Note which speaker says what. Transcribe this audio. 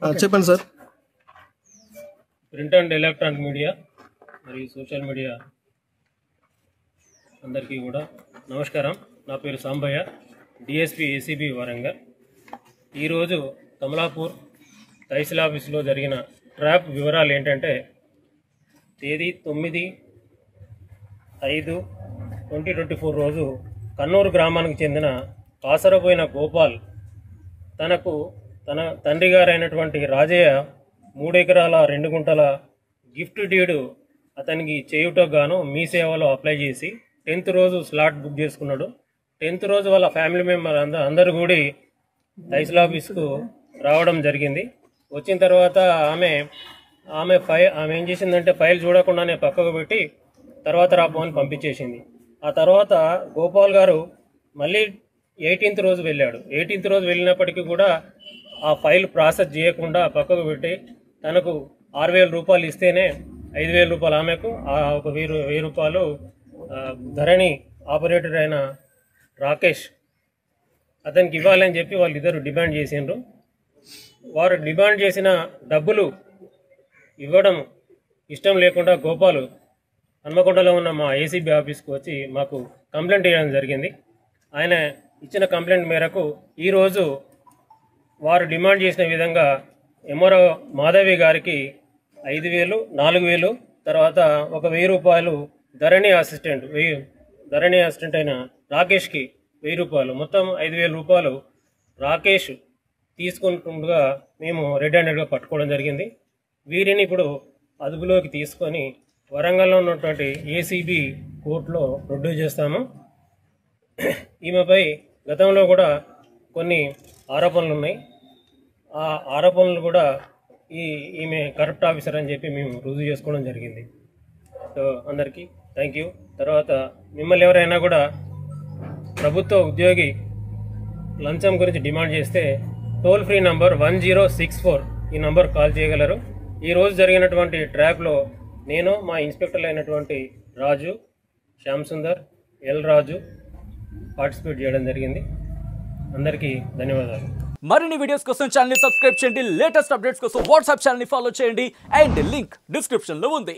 Speaker 1: చెప్పండి sir.
Speaker 2: Print and electronic media మరియు social media అందరికీ కూడా నమస్కారం. నా పేరు సాంబయ్య, డిఎస్పి ఏసీబీ వరంగల్. ఈరోజు కమలాపూర్ తహసీల్ ఆఫీసులో జరిగిన ట్రాప్ వివరాలు ఏంటంటే, తేదీ 9/5/2024 రోజు కన్నూరు గ్రామానికి చెందిన కాసరపోయిన గోపాల్ తన తండ్రి గారైనటువంటి రాజయ్య 3 ఎకరాల 2 గుంటల గిఫ్ట్ డీడ్ అతనికి చేయుటకు గాను మీ సేవలో అప్లై చేసి 10th రోజు స్లాట్ బుక్ చేసుకున్నాడు. 10th రోజు వాళ్ళ ఫ్యామిలీ మెంబర్ అందరూ కూడి తహసీల్ ఆఫీస్కు రావడం జరిగింది. వచ్చిన తర్వాత ఆమె ఏం చేసిందంటే, ఫైల్ చూడకుండానే పక్కకు పెట్టి తర్వాత రాబోని పంపించేసింది. ఆ తర్వాత గోపాల్ గారు మళ్ళీ 18th రోజు వెళ్ళాడు. 18th రోజు వెళ్ళినప్పటికీ కూడా ఆ ఫైల్ ప్రాసెస్ చేయకుండా పక్కకు పెట్టి తనకు 6,000 రూపాయలు ఇస్తేనే 5,000 రూపాయలు ఆమెకు, ఒక 1,000 రూపాయలు ధరణి ఆపరేటర్ అయిన రాకేష్ అతనికి ఇవ్వాలని చెప్పి వాళ్ళిద్దరు డిమాండ్ చేసిండ్రు. వారు డిమాండ్ చేసిన డబ్బులు ఇవ్వడం ఇష్టం లేకుండా గోపాలు హన్మకొండలో ఉన్న మా ఏసీబీ ఆఫీస్కి వచ్చి మాకు కంప్లైంట్ ఇవ్వడం జరిగింది. ఆయన ఇచ్చిన కంప్లైంట్ మేరకు ఈరోజు వారు డిమాండ్ చేసిన విధంగా ఎంఆర్ఓ మాధవి గారికి 5,000, 4,000, తర్వాత ఒక 1,000 రూపాయలు ధరణి అసిస్టెంట్ అయిన రాకేష్కి 1,000 రూపాయలు, మొత్తం 5,000 రూపాయలు రాకేష్ తీసుకుంటుండగా మేము రెడ్ హ్యాండెడ్గా పట్టుకోవడం జరిగింది. వీరిని ఇప్పుడు అదుపులోకి తీసుకొని వరంగల్లో ఉన్నటువంటి ఏసీబీ కోర్టులో ప్రొడ్యూస్ చేస్తాము. ఈమెపై గతంలో కూడా కొన్ని ఆరోపణలు ఉన్నాయి. ఆ ఆరోపణలు కూడా ఈమె కరప్ట్ ఆఫీసర్ అని చెప్పి మేము రుజువు చేసుకోవడం జరిగింది. సో అందరికీ థ్యాంక్ యూ. తర్వాత మిమ్మల్ని ఎవరైనా కూడా ప్రభుత్వ ఉద్యోగి లంచం గురించి డిమాండ్ చేస్తే టోల్ ఫ్రీ నంబర్ 1064 ఈ నంబర్ కాల్ చేయగలరు. ఈరోజు జరిగినటువంటి ట్రాప్లో నేను, మా ఇన్స్పెక్టర్లు అయినటువంటి రాజు, శ్యామ్ సుందర్, ఎల్ రాజు పార్టిసిపేట్ చేయడం జరిగింది. అందరికీ ధన్యవాదాలు.
Speaker 3: మరిన్ని వీడియోస్ కోసం ఛానల్ ని సబ్స్క్రైబ్ చేయండి. లేటెస్ట్ అప్డేట్స్ కోసం వాట్సాప్ ఛానల్ ని ఫాలో చేయండి. అండ్ లింక్ డిస్క్రిప్షన్ లో ఉంది.